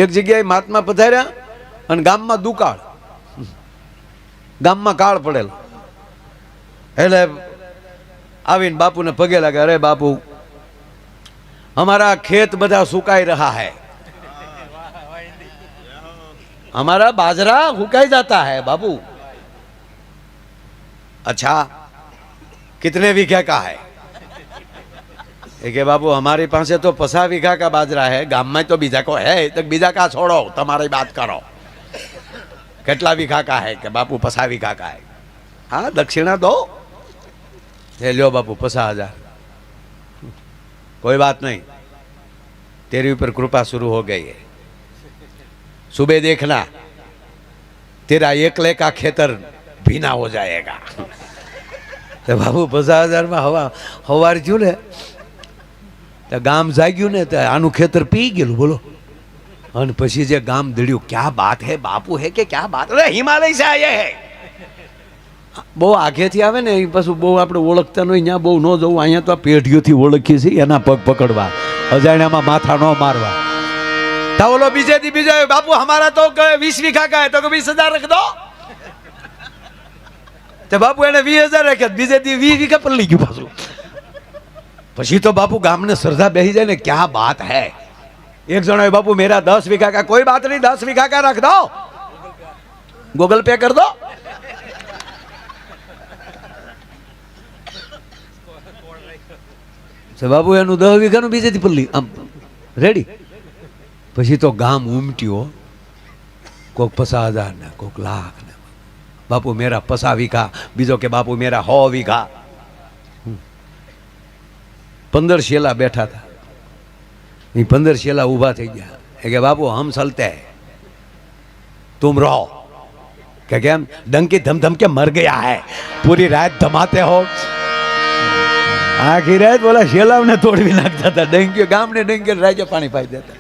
એક જગ્યાએ મહાત્મા પધાર્યા અને ગામમાં દુકાળ, ગામમાં કાળ પડેલો. એટલે આવીને બાપુને પગે લાગે, અરે બાપુ हमारा खेत बधा सुकाई रहा है, हमारा बाजरा सुकाई जाता है बाबू. अच्छा कितने बीघे का है? बाबू हमारे पास तो 50 बीघा का बाजरा है, गांव में तो बीजा को है, तो बीजा का छोड़ो, तुम्हारी बात करो. कितना बीघा का है? कि बापू 50 बीघा का है. हाँ दक्षिणा दो. लो बापू 50,000. कोई बात नहीं, तेरे ऊपर कृपा शुरू हो गई है. सुबह देखना तेरा 1 लाख का खेतर भीना हो जाएगा. तो बाबू 50,000 में हवार थયું ને तो गाम जाग्યું ને तो આનું ખેતર પી ગયેલું. બોલો. અને પછી જે ગામ દળ્યું, क्या बात है बापू है कि क्या बात, अरे हिमालय से आए हैं. બહુ આગેથી આવે ને પાછું બહુ આપણે ઓળખતા નહીં, ત્યાં બહુ ન જવું. અહીંયા તો આ પેઢીઓથી ઓળખીએ છીએ, એના પગ પકડવા, અજાણ્યામાં માથા ન મારવા. તો ઓલો બીજે દી બીજો, બાપુ हमारा तो 20 बीघा का है, तो 20,000 रख दो. તો બાપુ એને 20,000 રાખ્યા, બીજે દી 20 बीघा પર લઈ ગયું પાછું. પછી તો બાપુ ગામને શ્રદ્ધા બેસી જાય ને, क्या बात है. एक जन बापू मेरा 10 बीघा का, कोई बात नहीं 10 बीघा का रख दो, गूगल पे कर दो. બાબુ એનું 10 વીઘાનું બીજેથી પલ્લી આમ રેડી. પછી તો ગામ ઉમટ્યો, કોક 50,000 ને કોક લાખ ને. બાપુ મેરા 50 વીઘા, બીજો કે બાપુ મેરા 100 વીઘા. 15 શેલા બેઠા હતા, એ 15 શેલા ઊભા થઈ ગયા. કે બાપુ હમ ચલતે હૈ, तुम रहो. કે કેમ? डंकी धम धम के मर गया है, पूरी रात धमाते हो. आखी रात बोला शेलाव ने तोड़वी नाखता था. डंकी गाम ने डंकी राजे पानी पाई देता.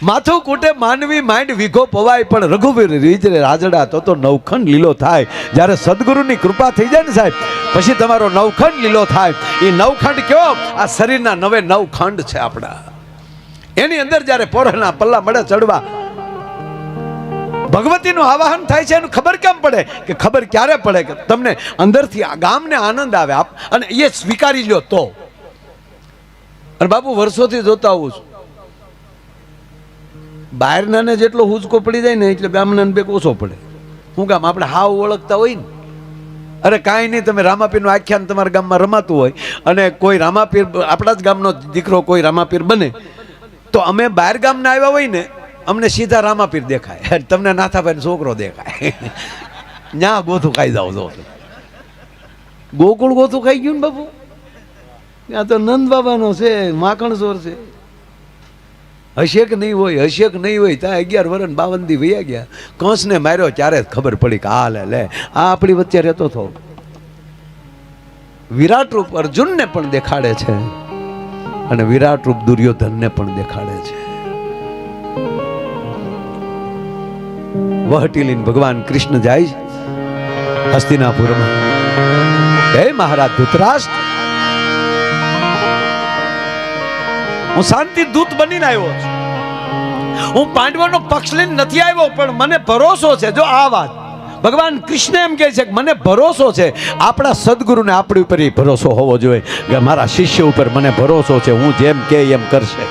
माथું કૂટે માનવી માંડ વીઘો પવાય, પણ રઘુવીર રીજરે રાજડા તો નવખંડ લીલો થાય. જ્યારે સદગુરુની કૃપા થઈ જાય ને સાહેબ, પછી તમારો નવખંડ લીલો થાય. એ નવખંડ કયો? આ શરીરના 9 ખંડ છે આપણા. એની અંદર જ્યારે પોરના પલ્લા મળે ચડવા, ભગવતીનું આવાહન થાય છે. એનું ખબર કેમ પડે? કે ખબર ક્યારે પડે? કે તમને અંદરથી આ ગામને આનંદ આવે અને એ સ્વીકારી લ્યો તો. અને બાપુ વર્ષોથી જોતા આવું છું, બહારના જેટલો હુંચકો પડી જાય ને એટલે ગામના બેક ઓછો પડે. શું કામ? આપણે હાવ ઓળખતા હોય ને. અરે કાંઈ નહીં, તમે રામાપીરનું આખ્યાન તમારા ગામમાં રમાતું હોય અને કોઈ રામાપીર, આપણા જ ગામનો દીકરો કોઈ રામાપીર બને, તો અમે બહાર ગામના આવ્યા હોય ને, અમને સીધા રામાપીર દેખાય, તમને નાથાભાઈ છોકરો દેખાય. ન્યા ગોથું ખાઈ જાવ. જો ગોકુળ ગોથું ખાઈ ગયું ને બાપુ. ત્યાં તો નંદ બાબાનો છે, માખણ ચોર છે. હશે કે નહીં હોય, હશે કે નહીં હોય. ત્યાં 11 વર્ષ 52 દી વયા ગયા. કંસને માર્યો ત્યારે ખબર પડી કે આ લે આ આપણી વચ્ચે રહેતો હતો. વિરાટ રૂપ અર્જુનને પણ દેખાડે છે અને વિરાટ રૂપ દુર્યોધનને પણ દેખાડે છે. વહટી લઈને ભગવાન કૃષ્ણ જાય હસ્તિનાપુરમાં. હે મહારાજ ધૃતરાષ્ટ્ર, હું શાંતિ દૂત બનીને આવ્યો છું. હું પાંડવોનો પક્ષ લઈને નથી આવ્યો, પણ મને ભરોસો છે. જો આ વાત ભગવાન કૃષ્ણ એમ કહે છે કે મને ભરોસો છે. આપણા સદગુરુને આપણી ઉપર ભરોસો હોવો જોઈએ કે મારા શિષ્ય ઉપર મને ભરોસો છે, હું જેમ કે એમ કરશે.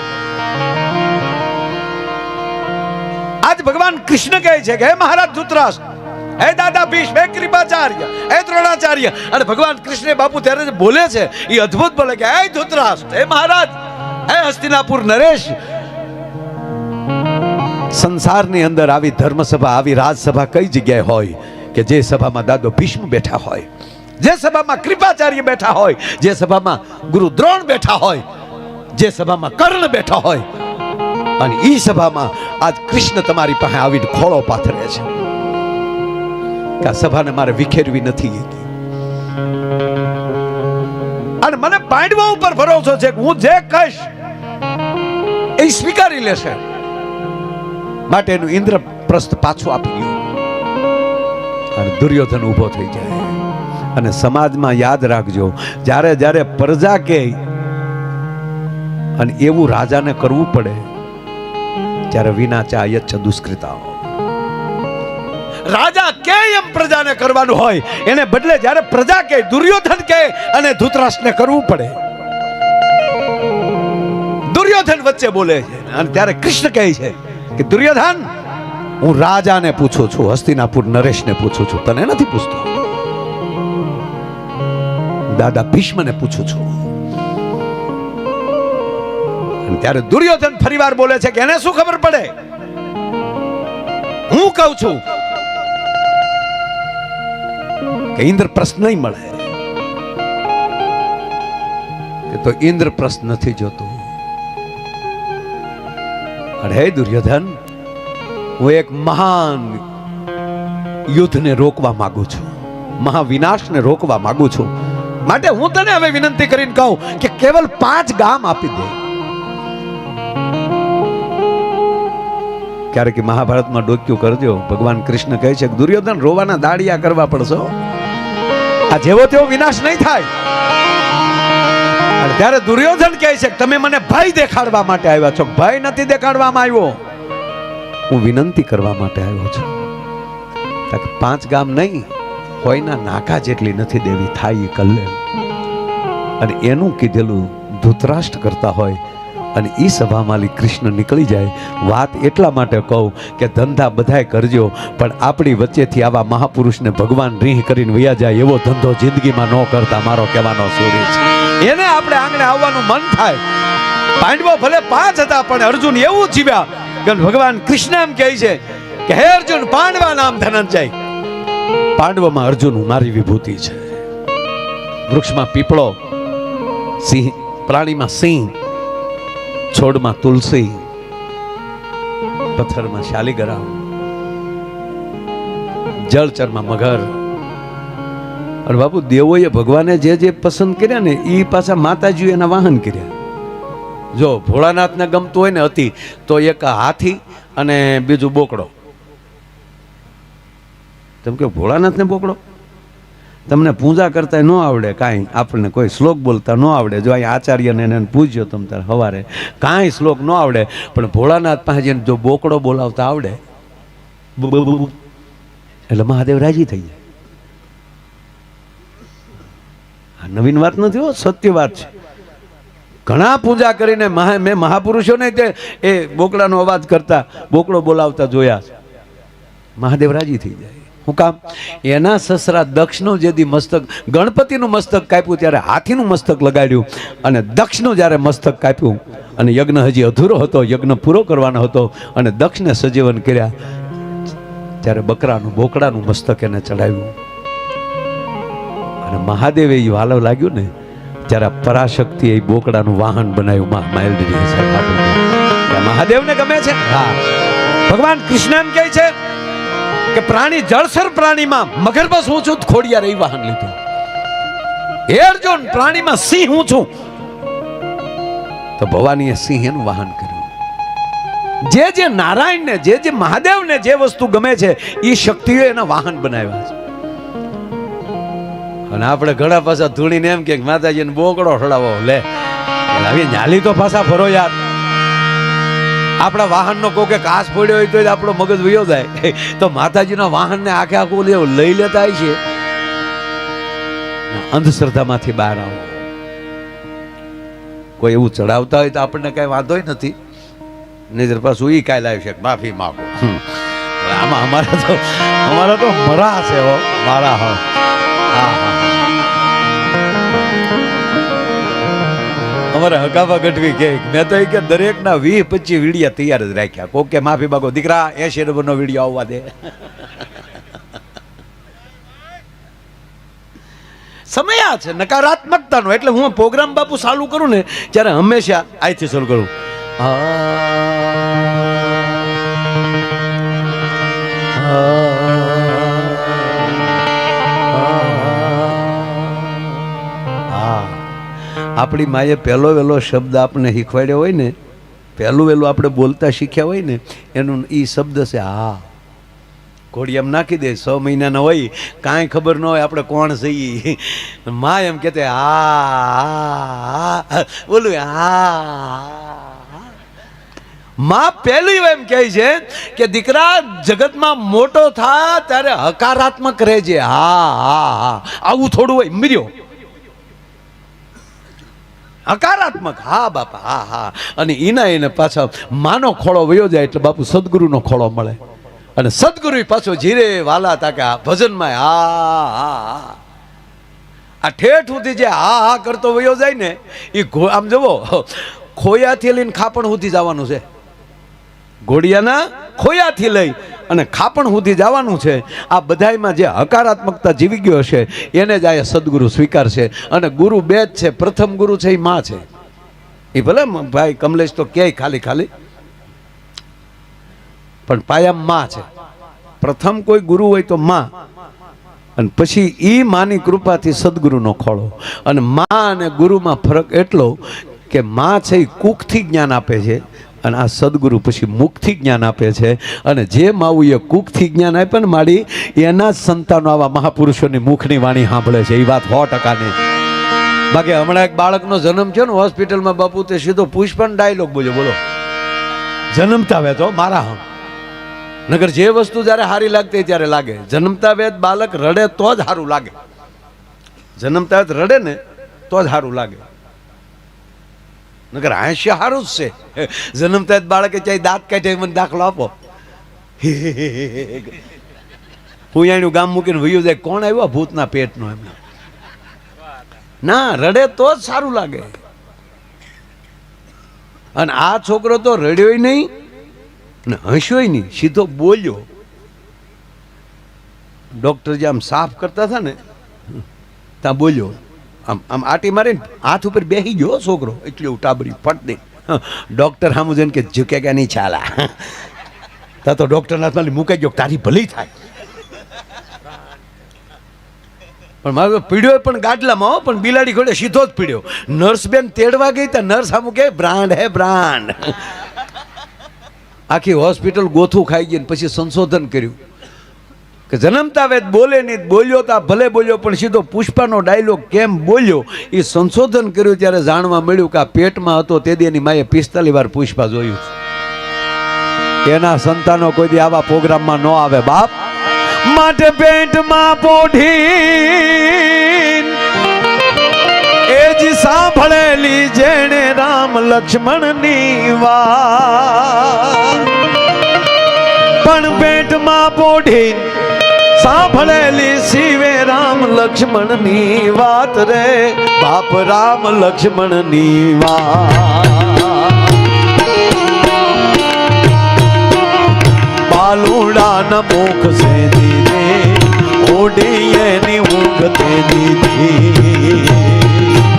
આજ ભગવાન કૃષ્ણ કહે છે કે હે મહારાજ ધૃતરાષ્ટ્ર, હે દાદા ભીષ્મ, હે કૃપાચાર્ય, હે દ્રોણાચાર્ય. અને ભગવાન કૃષ્ણ બાપુ ત્યારે જે બોલે છે એ અદ્ભુત બોલે કે હે ધૃતરાષ્ટ્ર, હે મહારાજ, હે હસ્તિનાપુર નરેશ. સંસારની અંદર આવી ધર્મસભા, આવી રાજસભા કઈ જગ્યાએ હોય કે જે સભામાં દાદો ભીષ્મ બેઠા હોય, જે સભામાં કૃપાચાર્ય બેઠા હોય, જે સભામાં ગુરુ દ્રોણ બેઠા હોય, જે સભામાં કર્ણ બેઠા હોય. અને ઈ સભામાં આજ કૃષ્ણ તમારી પાસે આવીને ખોળો પાથરે છે કે આ સભાને મારે વિખેરવી નથી. અને મને પાંડવો ઉપર ભરોસો છે કે હું જે કહીશ એ સ્વીકારી લેશે. માટે એનું ઇન્દ્રપ્રસ્થ પાછું આપી ગયું અને દુર્યોધન ઊભો થઈ જાય. અને સમાજમાં યાદ રાખજો, જ્યારે જ્યારે પ્રજા કે અને એવું રાજાને કરવું પડે ત્યારે વિના ચાયચ્છ દુષ્કૃતાઓ. રાજા કે એમ પ્રજાને કરવાનું હોય, એને બદલે જ્યારે પ્રજા કે, દુર્યોધન કે અને ધૃતરાષ્ટ્રને કરવું પડે. દુર્યોધન વચ્ચે બોલે છે અને ત્યારે કૃષ્ણ કહે છે કે દુર્યોધન, હું રાજાને પૂછું છું, હસ્તિનાપુર નરેશને પૂછું છું, તને નથી પૂછતો. દાદા ભીષ્મને પૂછું છું. અને ત્યારે દુર્યોધન ફરીવાર બોલે છે કે એને શું ખબર પડે, હું કહું છું કે ઇન્દ્રપ્રસ્થ નહીં મળે. કે તો ઇન્દ્રપ્રસ્થ નથી જોતું. અરે હે દુર્યોધન, હું એક મહાન યુદ્ધને રોકવા માંગુ છું, મહાવિનાશને રોકવા માંગુ છું. માટે હું તને હવે વિનંતી કરીને કહું કે કેવલ 5 ગામ આપી દે. ક્યારેક મહાભારતમાં ડોક્યું કરજો, ભગવાન કૃષ્ણ કહે છે કે દુર્યોધન, રોવાના દાડિયા કરવા પડશે, આ જેવો તેવો વિનાશ નહીં થાય. અને ત્યારે દુર્યોધન કહે છે કે તમે મને ભય દેખાડવા માટે આવ્યા છો. ભય નથી દેખાડવામાં આવ્યો, હું વિનંતી કરવા માટે આવ્યો છું. 5 ગામ નહીં, કોઈના નાકા જેટલી નથી દેવી, થાય એ કલ્યાણ. અને એનું કીધેલું ધૃતરાષ્ટ્ર કરતા હોય અને ઈ સભામાં કૃષ્ણ નીકળી જાય. વાત એટલા માટે કહું કે ધંધા બધાય કરજો, પણ આપણી વચ્ચેથી આવા મહાપુરુષને ભગવાન રીહ કરીને વયા જાય એવો ધંધો જિંદગીમાં ન કરતા. મારો કહેવાનો સૂર્ય છે, એને આપણે આંગણે આવવાનું મન થાય. પાંડવો ભલે 5 હતા, પણ અર્જુન એવું જીવ્યા કે ભગવાન કૃષ્ણ એમ કહે છે કે હે અર્જુન, પાંડવા નામ ધનંજય. પાંડવોમાં અર્જુન મારી વિભૂતિ છે. વૃક્ષમાં પીપળો, સિંહ, પ્રાણીમાં સિંહ, છોડમાં તુલસી, પથ્થરમાં શાલિગ્રામ, જળચરમાં મગર. અને બાપુ, દેવોએ ભગવાને જે જે પસંદ કર્યા ને એ પાછા માતાજીએ એના વાહન કર્યા. જો ભોળાનાથને ગમતું હોય ને અતિ, તો એક હાથી અને બીજું બોકડો. તેમ કે ભોળાનાથને બોકડો, તમને પૂજા કરતા ન આવડે, કાંઈ આપણને કોઈ શ્લોક બોલતા ન આવડે. જો અહીં આચાર્યને એને પૂછ્યો તમે તારે સવારે, કાંઈ શ્લોક ન આવડે, પણ ભોળાનાથ પાસે જઈને જો બોકડો બોલાવતા આવડે એટલે મહાદેવ રાજી થઈ જાય. આ નવીન વાત નથી, સત્ય વાત છે. ઘણા પૂજા કરીને મેં મહાપુરુષોને તે એ બોકડાનો અવાજ કરતા, બોકડો બોલાવતા જોયા છે. મહાદેવ રાજી થઈ જાય. હું કામ? એના સસરા દક્ષનો જેથી મસ્તક, ગણપતિનું મસ્તક કાપ્યું ત્યારે હાથીનું મસ્તક લગાડ્યું, અને દક્ષનું જ્યારે મસ્તક કાપ્યું અને યજ્ઞ હજી અધૂરો હતો, યજ્ઞ પૂરો કરવાનો હતો અને દક્ષને સજીવન કર્યા, ત્યારે બકરાનું, બોકડાનું મસ્તક એને ચડાવ્યું. અને મહાદેવે એ વાલો લાગ્યું ને ત્યારે પરાશક્તિ એ બોકડાનું વાહન બનાવ્યું. મહાદેવને ગમે છે. હા, ભગવાન કૃષ્ણ એમ કહે છે કે પ્રાણી, જળસર પ્રાણીમાં મગર બસ હું છું, ખોડિયાર એ વાહન લીધું. હે અર્જુન, પ્રાણીમાં સિંહ હું છું, તો ભવાનીએ સિંહ એનું વાહન કર્યું. જે નારાયણને, જે મહાદેવને જે વસ્તુ ગમે છે એ શક્તિઓ એના વાહન બનાવ્યા છે. અને આપણે ઘણા પાછા ધૂણીને એમ કે માતાજીને બોકડો ખડાવો, લે આવી નાલી તો પાછા ફરો યાર. આપણા વાહનનો કોકે કાચ પડ્યો હોય તો આપણો મગજ વયો જાય, તો માતાજીના વાહનને આખે આખું લઈ લેતા હોય છે. અંધશ્રદ્ધામાંથી બહાર આવો. કોઈ એવું ચડાવતા હોય તો આપણને કઈ વાંધો નથી, નહીતર પાછું ઈ કાંઈ લાવી શકે, માફી માંગો. આમાં અમારા તો મરા છે હો, મારા હો. હા હા, અમારે હકાવા ગઢવી કે મેં તો કે દરેકના 20-25 વિડીયા તૈયાર જ રાખ્યા. કોક કે માફી માંગો દીકરા, 80 નંબરનો વિડીયો આવવા દે. સમય આ છે નકારાત્મકતાનો. એટલે હું પ્રોગ્રામ બાપુ ચાલુ કરું ને ત્યારે હંમેશા આથી ચાલુ કરું. આપણી માએ પહેલો વહેલો શબ્દ આપણે શીખવાડ્યો હોય ને, પહેલું વહેલું આપણે બોલતા શીખ્યા હોય ને, એનું એ શબ્દ છે હા. ઘોડી એમ નાખી દે, 6 મહિનાના હોય, કાંઈ ખબર ન હોય આપણે કોણ છીએ. માં એમ કહેતે હા બોલું હા. માં પહેલી એમ કહે છે કે દીકરા જગતમાં મોટો થા ત્યારે હકારાત્મક રહેજે. હા હા હા, આવું થોડું હોય મર્યો, હકારાત્મક. હા બાપા હા હા. અને એને પાછા માનો ખોળો વયો જાય એટલે બાપુ સદગુરુનો ખોળો મળે. અને સદગુરુ પાછો જીરે વાલા તાકા ભજનમાં હા હા હા. આ ઠેઠ સુધી જે હા હા કરતો વયો જાય ને એ આમ જવો ખોયાથી લઈને ખાપણ સુધી જવાનું છે. ઘોડિયાના ખોયાથી લઈ અને ખાપણ સુધી જવાનું છે. આ બધાયમાં જે હકારાત્મકતા જીવી ગયો હશે એને જ આ સદગુરુ સ્વીકારશે. અને ગુરુ બે જ છે. પ્રથમ ગુરુ છે એ માં છે. એ ભલે ભાઈ કમલેશ તો ક્યાંય ખાલી ખાલી, પણ પાયામાં માં છે. પ્રથમ કોઈ ગુરુ હોય તો માં, અને પછી ઈ માની કૃપાથી સદગુરુનો ખોળો. અને માં અને ગુરુમાં ફરક એટલો કે માં છે એ કુખથી જ્ઞાન આપે છે અને આ સદગુરુ પછી મુખથી જ્ઞાન આપે છે. અને જે માવું એ કુખથી જ્ઞાન આપે ને માડી એના જ સંતાનો આવા મહાપુરુષોની મુખની વાણી સાંભળે છે. એ વાત 100%ની. બાકી હમણાં એક બાળકનો જન્મ થયો ને હોસ્પિટલમાં, બાપુ તે સીધો પુષ્પન ડાયલોગ બોલ્યો. બોલો, જન્મતા આવે તો મારા હમ નગર જે વસ્તુ જ્યારે સારી લાગતી ત્યારે લાગે. જન્મતા વેદ બાળક રડે તો જ સારું લાગે. જન્મતા વેદ રડે ને તો જ સારું લાગે. નગર હાસ્ય સારું જ છે. જન્મતા વેદ બાળકે ચાહે દાંત કાઢે મને દાખલો આપો, હું એનું ગામ મૂકીને વયું જાય, કોણ આવ્યો ભૂતના પેટનો, એમને ના રડે તો જ સારું લાગે. અને આ છોકરો તો રડ્યોય નહીં ને હસ્યોય નહીં, સીધો બોલ્યો. ડોક્ટર જે આમ સાફ કરતા હતા ને ત્યાં બોલ્યો. આમ આમ આટી મારીને હાથ ઉપર બેસી ગયો છોકરો, એટલું ટાબરી ફટ દે. ડોક્ટર સામું જઈને કે ઝુકેગા નહીં ચાલા. તા તો ડોક્ટરના હાથમાં મૂકાઈ ગયો, તારી ભલી થાય. પણ મારો પીડ્યો પણ ગાડલામાં, પણ બિલાડી ઘોડે સીધો જ પીડ્યો. નર્સ બેન તેડવા ગઈ ત્યાં નર્સ સામું કે બ્રાન્ડ હે બ્રાન્ડ. આખી હોસ્પિટલ ગોથું ખાઈ ગઈ. પછી સંશોધન કર્યું કે જન્મતા વેદ બોલે નહીં, બોલ્યો તા ભલે બોલ્યો પણ સીધો પુષ્પાનો ડાયલોગ કેમ બોલ્યો. એ સંશોધન કર્યું ત્યારે જાણવા મળ્યું કે આ પેટમાં હતો તે દી એની માએ 45 વાર પુષ્પા જોયું. એના સંતાનો કોઈ દી આવા પ્રોગ્રામમાં ન આવે બાપ. માટે પેટમાં પોઢી એ જ સાંભળેલી જેણે રામ લક્ષ્મણની વાત, પણ પેટમાં પોઢી સાંભળેલી શિવે રામ લક્ષ્મણની વાત રે બાપ, રામ લક્ષ્મણની વાત. બાલુડાના મુખ સે દીધે ઓઢી એની ઊંઘ તે દીધી.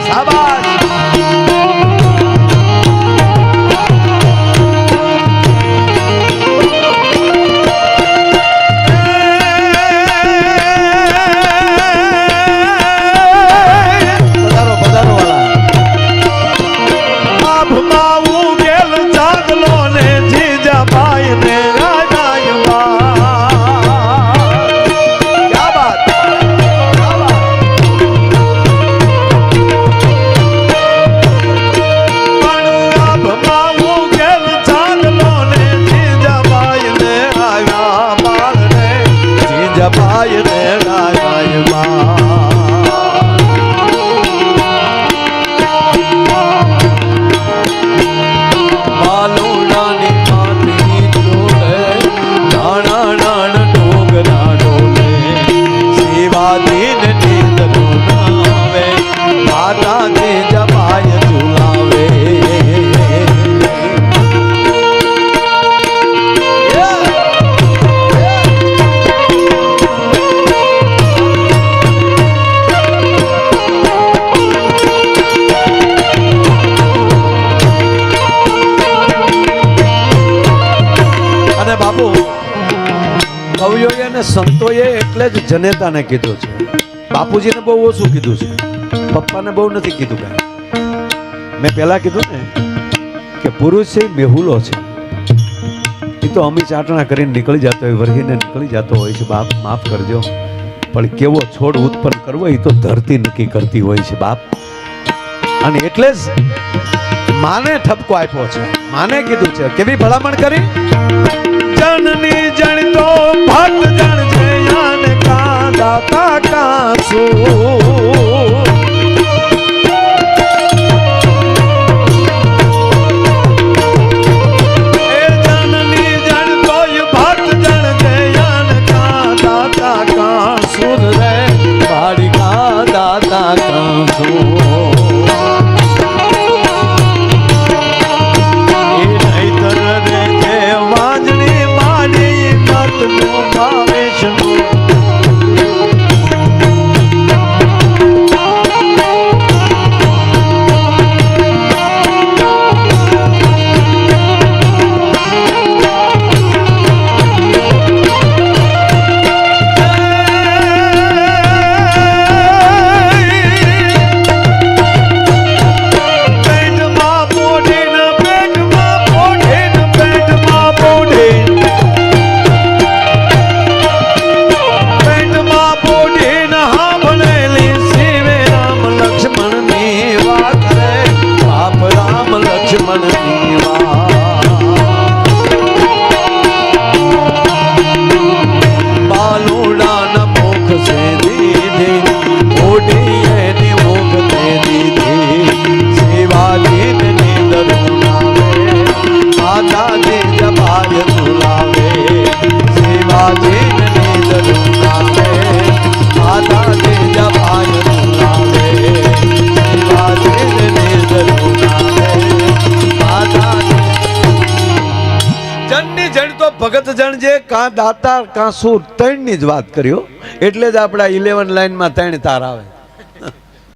શાબાશ. સંતોએ એટલે જ જનેતાને કીધું છે. બાપુજીને બહુ ઓછું કીધું છે, પપ્પાને બહુ નથી કીધું. કાંઈ મેં પહેલા કીધું ને કે પુરુષ છે મેહુલો છે, એ તો અમી ચાટણા કરીને નીકળી જતો હોય, વરહીને નીકળી જતો હોય છે. બાપ માફ કરજો, પણ કેવો છોડ ઉત્પન્ન કરવો એ તો ધરતી નક્કી કરતી હોય છે બાપ. અને એટલે જ માને ઠપકો આપ્યો છે, માને કીધું છે, કેવી ભલામણ કરી? જનની જણતો ભક્ત જણજે યાન કા દાતા કા સુ. ભગત જણજે કાં દાતા કાં સૂર, ત્રણની જ વાત કર્યો. એટલે જ આપણા 11 લાઈનમાં 3 તાર આવે.